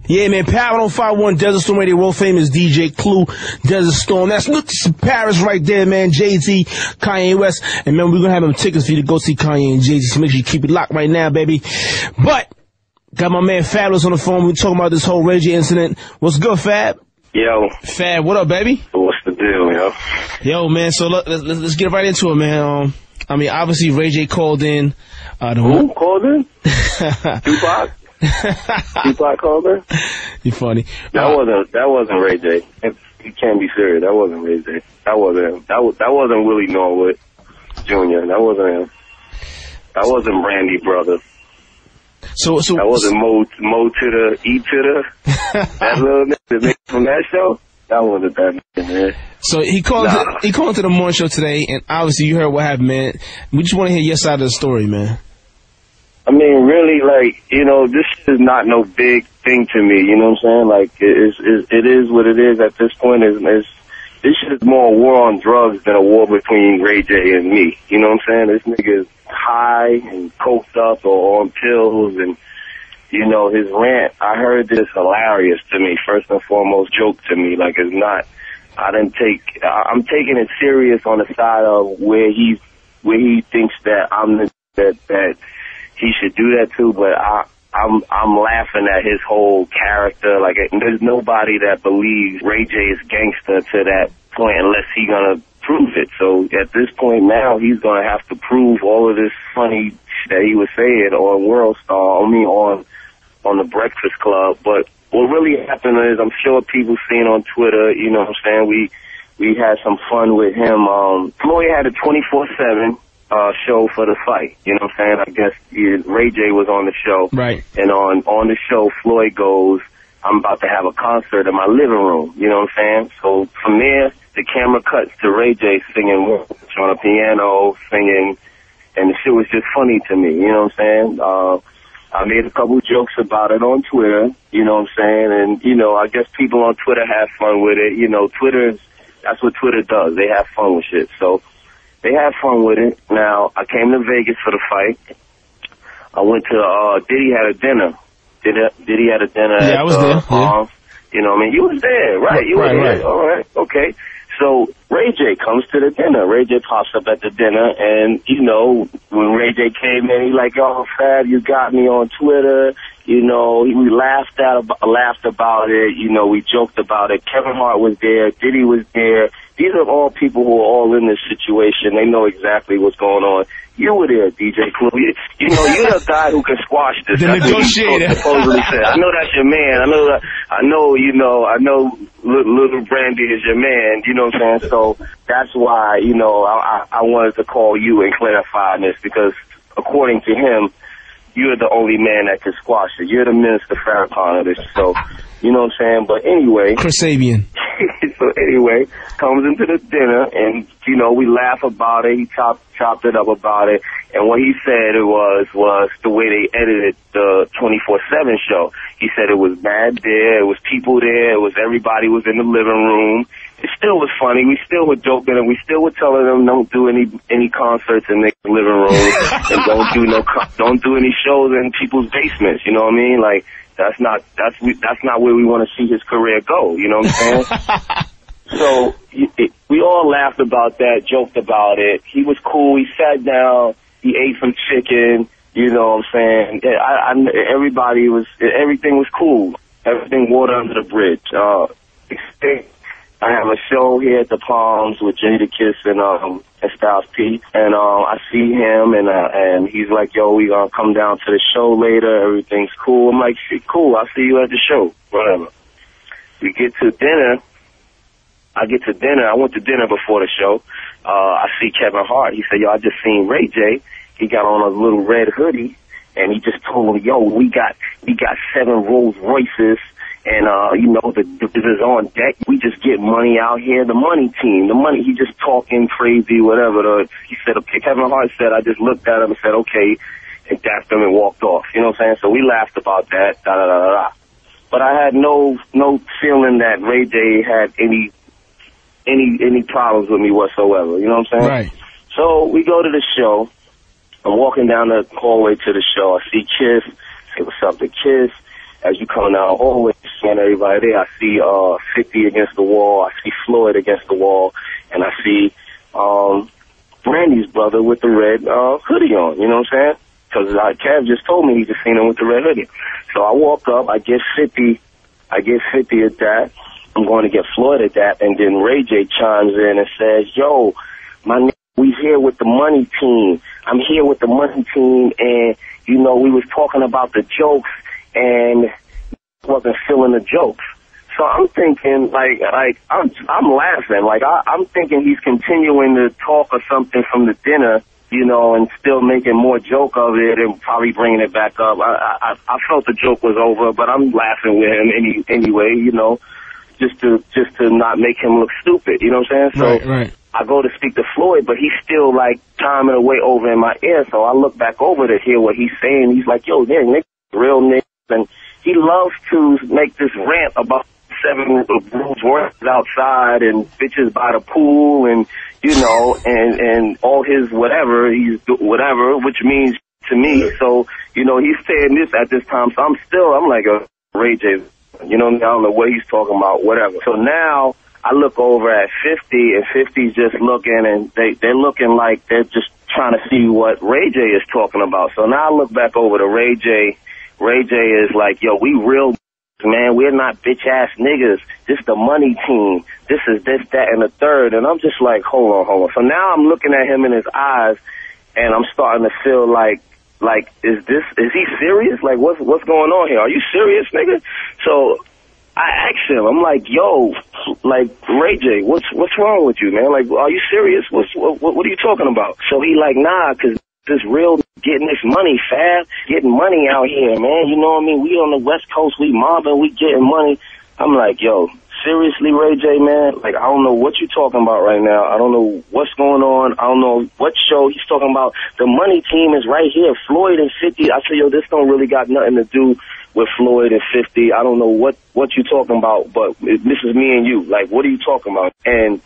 Yeah, man, Power on 5-1 Desert Storm Radio, world famous DJ Clue, Desert Storm. That's Paris right there, man. Jay-Z, Kanye West. And man, we're gonna have them tickets for you to go see Kanye and Jay-Z, so make sure you keep it locked right now, baby. But, got my man Fabolous on the phone. We're talking about this whole RayJ incident. What's good, Fab? Yo. Fab, what up, baby? What's the deal, yo? Yo, man, so look, let's get right into it, man. I mean, obviously, RayJ called in. Who called in? Tupac? Tupac called in? You funny. That wasn't RayJ. You can't be serious. That wasn't RayJ. That wasn't him. That wasn't Willie Norwood Jr. That wasn't him. That wasn't Brandy Brother. So that wasn't Mo to the E to the that little nigga from that show. That wasn't that nigga, man. So he called to the morning show today, and obviously you heard what happened, man. We just want to hear your side of the story, man. I mean, really, like, you know, this is not no big thing to me. You know what I'm saying? Like, it is what it is at this point. This shit is more a war on drugs than a war between RayJ and me. You know what I'm saying? This nigga is high and coked up or on pills, and you know, his rant, I heard this hilarious to me, first and foremost, joke to me. Like, it's not, I'm taking it serious on the side of where he thinks that that he should do that too, but I'm laughing at his whole character. Like, there's nobody that believes RayJ is gangster to that point unless he's gonna prove it. So at this point now, he's gonna have to prove all of this funny that he was saying on World Star, on the Breakfast Club. But what really happened is, I'm sure people seen on Twitter, you know what I'm saying, we had some fun with him. Floyd had a 24/7 show for the fight, you know what I'm saying? I guess RayJ was on the show. Right. And on the show, Floyd goes, I'm about to have a concert in my living room, you know what I'm saying? So from there, the camera cuts to RayJ singing on a piano, singing, and the shit was just funny to me, you know what I'm saying? I made a couple jokes about it on Twitter, you know what I'm saying? And, you know, I guess people on Twitter have fun with it. You know, that's what Twitter does. They have fun with shit. So they had fun with it. Now, I came to Vegas for the fight. I went to, Diddy had a dinner. Diddy had a dinner I was there. Yeah. You know what I mean? You was there, right? You were there. Right. All right. Okay. So RayJ comes to the dinner. RayJ pops up at the dinner, and, you know, when RayJ came in, he like, oh, Fab, you got me on Twitter. You know, we laughed about it. You know, we joked about it. Kevin Hart was there. Diddy was there. These are all people who are all in this situation. They know exactly what's going on. You were there, DJ Clue. You know, you're the guy who can squash this. The negotiator. Supposedly said. I know that's your man. I know Little Brandy is your man. You know what I'm saying? So that's why, you know, I wanted to call you and clarify this, because according to him, you're the only man that can squash it. You're the Minister Farrakhan of this. So, you know what I'm saying? But anyway. Chris Sabian. So anyway, comes into the dinner, and, you know, we laugh about it. He chopped it up about it. And what he said was the way they edited the 24/7 show. He said it was bad there. It was people there. It was everybody was in the living room. It still was funny. We still were joking, and we still were telling them don't do any concerts in their living room, and don't do any shows in people's basements. You know what I mean? Like, that's not where we want to see his career go. You know what I'm saying? So we all laughed about that, joked about it. He was cool. He sat down. He ate some chicken. You know what I'm saying? Everything was cool. Everything water under the bridge. I have a show here at the Palms with Jadakiss and Styles P, and I see him, and he's like, yo, we gonna come down to the show later, everything's cool. I'm like, shit, cool, I'll see you at the show, whatever. We get to dinner, I went to dinner before the show, I see Kevin Hart, he said, yo, I just seen RayJ, he got on a little red hoodie, and he just told me, yo, we got 7 Rolls Royces, and, you know, the is on deck. We just get money out here. The money team, he just talking crazy, whatever. He said, okay, Kevin Hart said, I just looked at him and said, okay, and dapped him and walked off. You know what I'm saying? So we laughed about that, But I had no feeling that RayJ had any problems with me whatsoever. You know what I'm saying? Right. So we go to the show. I'm walking down the hallway to the show. I see Kiss. Say what's up to Kiss. as you come down the hallway, seeing everybody there, I see 50 against the wall, I see Floyd against the wall, and I see Brandy's brother with the red hoodie on, you know what I'm saying? Because Kev just told me he just seen him with the red hoodie. So I walk up, I get 50 at that. I'm going to get Floyd at that, and then RayJ chimes in and says, yo, my nigga, we here with the money team. I'm here with the money team, and, you know, we was talking about the jokes, and wasn't feeling the jokes. So I'm thinking, like I'm laughing. Like, I'm thinking he's continuing to talk or something from the dinner, you know, and still making more joke of it and probably bringing it back up. I felt the joke was over, but I'm laughing with him anyway, you know, just to not make him look stupid, you know what I'm saying? So right. I go to speak to Floyd, but he's still, like, chiming away over in my ear, so I look back over to hear what he's saying. He's like, yo, there, nigga, real nigga, and he loves to make this rant about 7 Rolls Royces outside and bitches by the pool and, you know, and all his whatever, which means to me. So, you know, he's saying this at this time. So I'm like a RayJ, you know, I don't know what he's talking about, whatever. So now I look over at 50 and 50's just looking, and they're looking like they're just trying to see what RayJ is talking about. So now I look back over to RayJ. RayJ is like, yo, we real, man, we're not bitch-ass niggas. This the money team. This is this, that, and the third. And I'm just like, hold on. So now I'm looking at him in his eyes, and I'm starting to feel like, is he serious? Like, what's going on here? Are you serious, nigga? So I asked him, I'm like, yo, like, RayJ, what's wrong with you, man? Like, are you serious? What are you talking about? So he like, nah, cause this real getting this money, Fab, getting money out here, man. You know what I mean? We on the West Coast, we mobbing, we getting money. I'm like, yo, seriously, RayJ, man? Like, I don't know what you're talking about right now. I don't know what's going on. I don't know what show he's talking about. The money team is right here. Floyd and 50. I said, yo, this don't really got nothing to do with Floyd and 50. I don't know what you're talking about, but this is me and you. Like, what are you talking about? And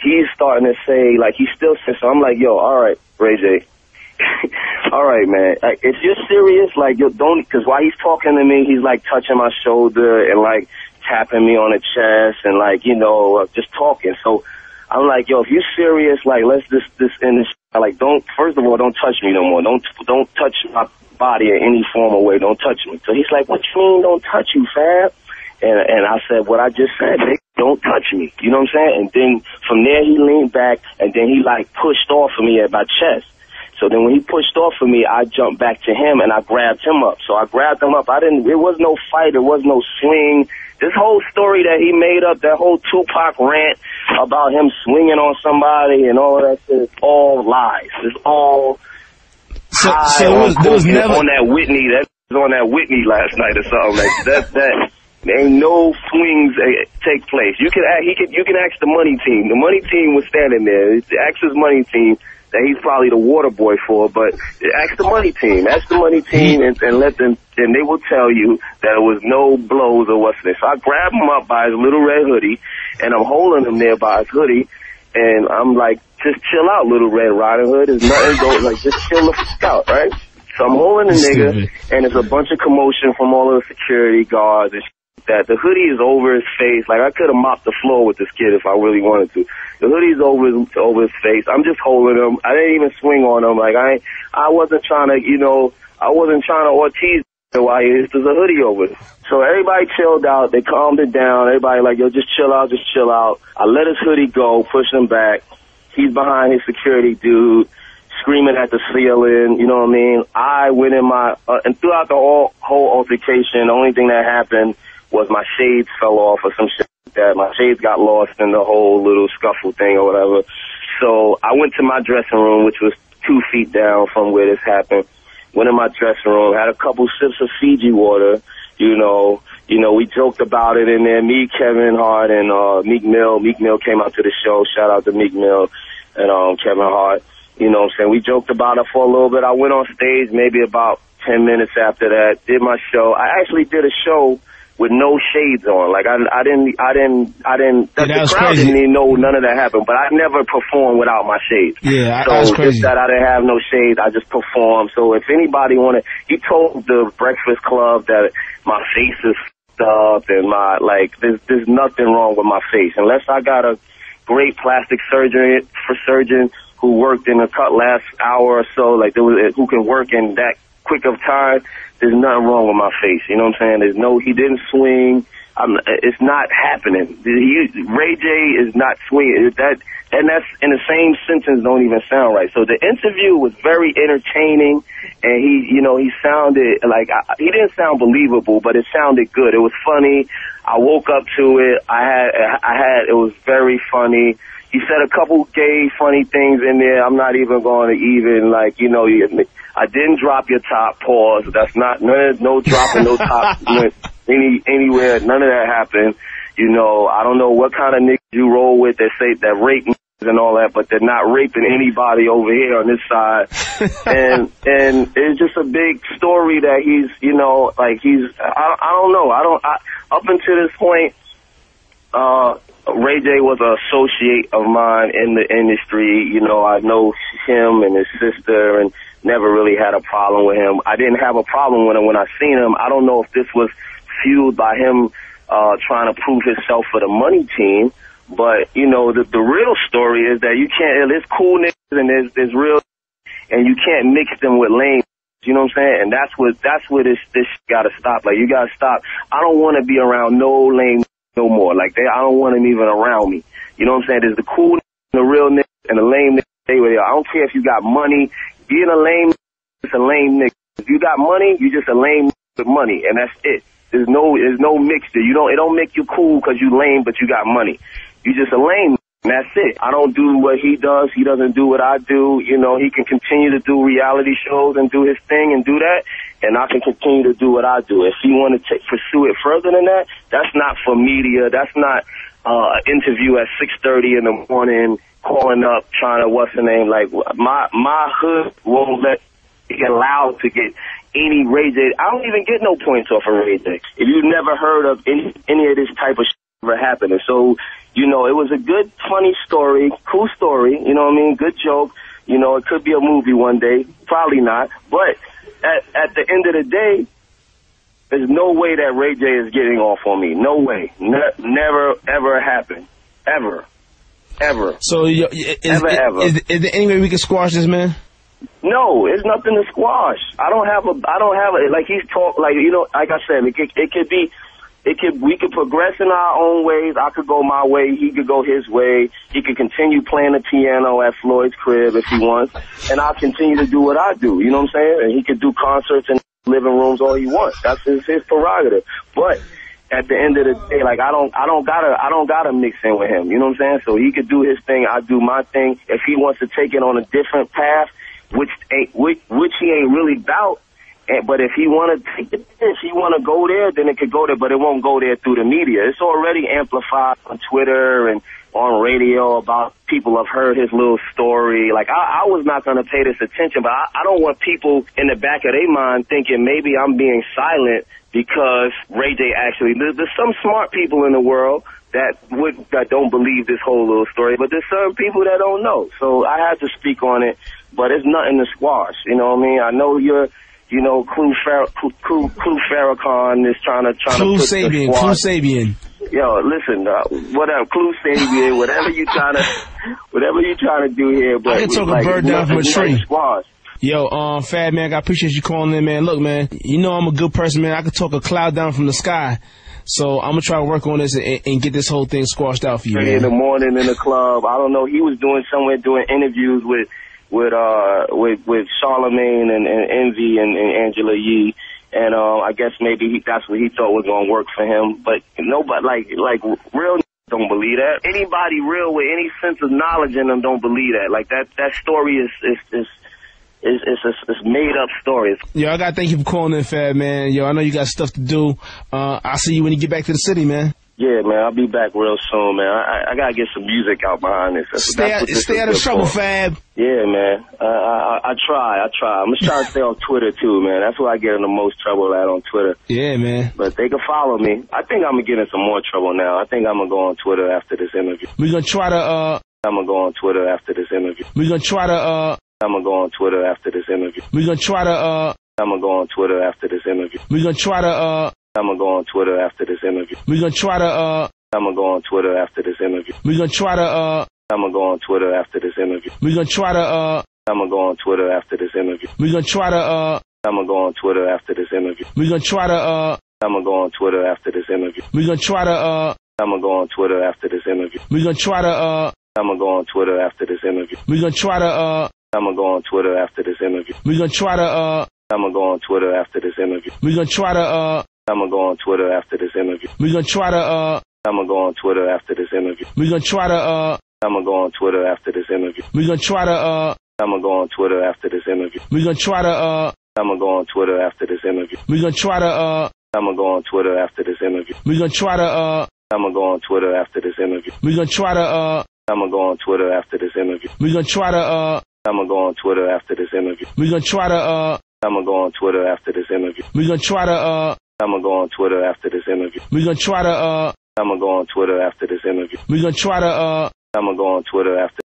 he's starting to say, like, he still says, so I'm like, yo, all right, RayJ. All right, man. Like, if you're serious, like, you don't, because while he's talking to me, he's like touching my shoulder and like tapping me on the chest and like, you know, just talking. So I'm like, yo, if you're serious, like, let's this end this. Like, first of all, don't touch me no more. Don't touch my body in any form or way. Don't touch me. So he's like, what you mean don't touch you, Fab? And I said what I just said, nigga, don't touch me. You know what I'm saying? And then from there he leaned back and then he like pushed off of me at my chest. So then when he pushed off of me, I jumped back to him and I grabbed him up. So I grabbed him up. It was no fight. There was no swing. This whole story that he made up, that whole Tupac rant about him swinging on somebody and all that shit, is all lies. It's all there was never on that Whitney. That was on that Whitney last night or something. Like that ain't no swings take place. You can ask the money team. The money team was standing there. Ask his money team that he's probably the water boy for, but ask the money team. Ask the money team and let them, and they will tell you that it was no blows or what's this. So I grab him up by his little red hoodie, and I'm holding him there by his hoodie, and I'm like, just chill out, Little Red Riding Hood. There's nothing going, like, just chill the fuck out, right? So I'm holding the nigga, and there's a bunch of commotion from all of the security guards and that. The hoodie is over his face. Like, I could have mopped the floor with this kid if I really wanted to. The hoodie's over his face. I'm just holding him. I didn't even swing on him. Like, I wasn't trying to, you know, Ortiz while there's a hoodie over it. So everybody chilled out. They calmed it down. Everybody like, yo, just chill out, just chill out. I let his hoodie go, push him back. He's behind his security dude, screaming at the ceiling, you know what I mean? I went in my, and throughout the whole altercation, the only thing that happened was my shades fell off or some shit like that. My shades got lost in the whole little scuffle thing or whatever. So I went to my dressing room, which was 2 feet down from where this happened. Went in my dressing room, had a couple sips of Fiji water, you know, we joked about it in there. Me, Kevin Hart, and Meek Mill. Meek Mill came out to the show. Shout out to Meek Mill and Kevin Hart. You know what I'm saying? We joked about it for a little bit. I went on stage maybe about 10 minutes after that, did my show. I actually did a show with no shades on. Like the crowd crazy. didn't even know none of that happened, but I never performed without my shades. Yeah, so that's crazy. just that I didn't have no shades, I just performed. So if anybody he told the Breakfast Club that my face is up and there's nothing wrong with my face unless I got a great plastic surgeon who worked in the last hour or so, who can work in that quick of time. There's nothing wrong with my face. You know what I'm saying? He didn't swing. It's not happening. RayJ is not swinging. And that's in the same sentence don't even sound right. So the interview was very entertaining, and he sounded he didn't sound believable, but it sounded good. It was funny. I woke up to it. It was very funny. He said a couple gay funny things in there. I'm not even going to I didn't drop your top, pause. That's not, no dropping no top anywhere. None of that happened. I don't know what kind of niggas you roll with that say that rape niggas and all that, but they're not raping anybody over here on this side. and it's just a big story that he's, I don't know. Up until this point, RayJ was an associate of mine in the industry. I know him and his sister and never really had a problem with him. I didn't have a problem with him when I seen him. I don't know if this was fueled by him trying to prove himself for the money team, but the real story is that you can't. There's cool niggas and there's real, and you can't mix them with lame. You know what I'm saying? And that's where this gotta stop. You gotta stop. I don't want to be around no lame no more. I don't want them even around me. You know what I'm saying? There's the cool niggas, the real niggas, and the lame niggas. Stay with you. I don't care if you got money. Being a lame nigga is a lame nigga. If you got money, you just a lame nigga with money, and that's it. There's no mixture. It don't make you cool because you lame, but you got money. You just a lame, and that's it. I don't do what he does. He doesn't do what I do. He can continue to do reality shows and do his thing and do that, and I can continue to do what I do. If he want to pursue it further than that, that's not for media. That's not interview at 6:30 in the morning, calling up, trying to, what's the name? My hood won't let be allowed to get any RayJ. I don't even get no points off of RayJ. If you've never heard of any of this type of shit ever happening. So, it was a good, funny story, cool story, you know what I mean? Good joke. It could be a movie one day. Probably not. But at the end of the day, there's no way that RayJ is getting off on me. No way. Never, ever happened. Ever. Ever. So, is there any way we can squash this, man? No, it's nothing to squash. I don't have he's talk, like I said, we could progress in our own ways. I could go my way. He could go his way. He could continue playing the piano at Floyd's crib if he wants. And I'll continue to do what I do. You know what I'm saying? And he could do concerts in living rooms all he wants. That's his prerogative. But at the end of the day, I don't gotta mix in with him. You know what I'm saying? So he could do his thing. I do my thing. If he wants to take it on a different path, which he ain't really about, but if he want to go there, then it could go there, but it won't go there through the media. It's already amplified on Twitter and on radio about people have heard his little story. I was not going to pay this attention, but I don't want people in the back of their mind thinking maybe I'm being silent because RayJ actually, there's some smart people in the world that don't believe this whole little story, but there's some people that don't know. So I had to speak on it, but it's nothing to squash. You know what I mean? I know you're, Clue Farrakhan is trying to Clue put Sabian, Clue Sabian. Yo, listen, whatever, Clue Sabian, whatever you trying to do here, but I can talk a bird down from a tree. Squash. Yo, Fad man, I appreciate you calling in, man. Look, man, I'm a good person, man. I could talk a cloud down from the sky. So I'm gonna try to work on this and get this whole thing squashed out for you, man. In the morning in the club, I don't know. He was doing interviews with Charlamagne and Envy and Angela Yee, and I guess maybe that's what he thought was gonna work for him. But nobody like real don't believe that. Anybody real with any sense of knowledge in them don't believe that. That story is made up stories. Yo, I gotta thank you for calling in, Fad man. Yo, I know you got stuff to do. I'll see you when you get back to the city, man. Yeah, man, I'll be back real soon, man. I gotta get some music out behind this. Stay out of trouble, Fab. Yeah, man. I try. I'm just trying to stay on Twitter too, man. That's where I get in the most trouble at, on Twitter. Yeah, man. But they can follow me. I think I'm gonna get in some more trouble now. I think I'm gonna go on Twitter after this interview. We're gonna try to I'm gonna go on Twitter after this interview. We're gonna try to I'm gonna go on Twitter after this interview. We're gonna try to I'm gonna go on Twitter after this interview. We're gonna try to I'm gonna go on Twitter after this interview. We're gonna try to I'm gonna go on Twitter after this interview. We're gonna try to I'm gonna go on Twitter after this interview. We're gonna try to I'm gonna go on Twitter after this interview. We're gonna try to I'm gonna go on Twitter after this interview. We're gonna try to I'm gonna go on Twitter after this interview. We're gonna try to I'm gonna go on Twitter after this interview. We're gonna try to I'm gonna go on Twitter after this interview. We're gonna try to I'm gonna go on Twitter after this interview. We're gonna try to I'm gonna go on Twitter after this interview. We're gonna try to I'm gonna go on Twitter after this interview. We're gonna try to I'm gonna go on Twitter after this interview. We're gonna try to I'm gonna go on Twitter after this interview. We're gonna try to I'm gonna go on Twitter after this interview. We're gonna try to I'm gonna go on Twitter after this interview. We're gonna try to I'm gonna go on Twitter after this interview. We're gonna try to I'm gonna go on Twitter after this interview. We're gonna try to I'm gonna go on Twitter after this interview. We're gonna try to I'm gonna go on Twitter after this interview. We're gonna try to I'm gonna go on Twitter after this interview. We're gonna try to I'm gonna go on Twitter after this interview. We're gonna try to I'm gonna go on Twitter after this interview. We're gonna try to I'm gonna go on Twitter after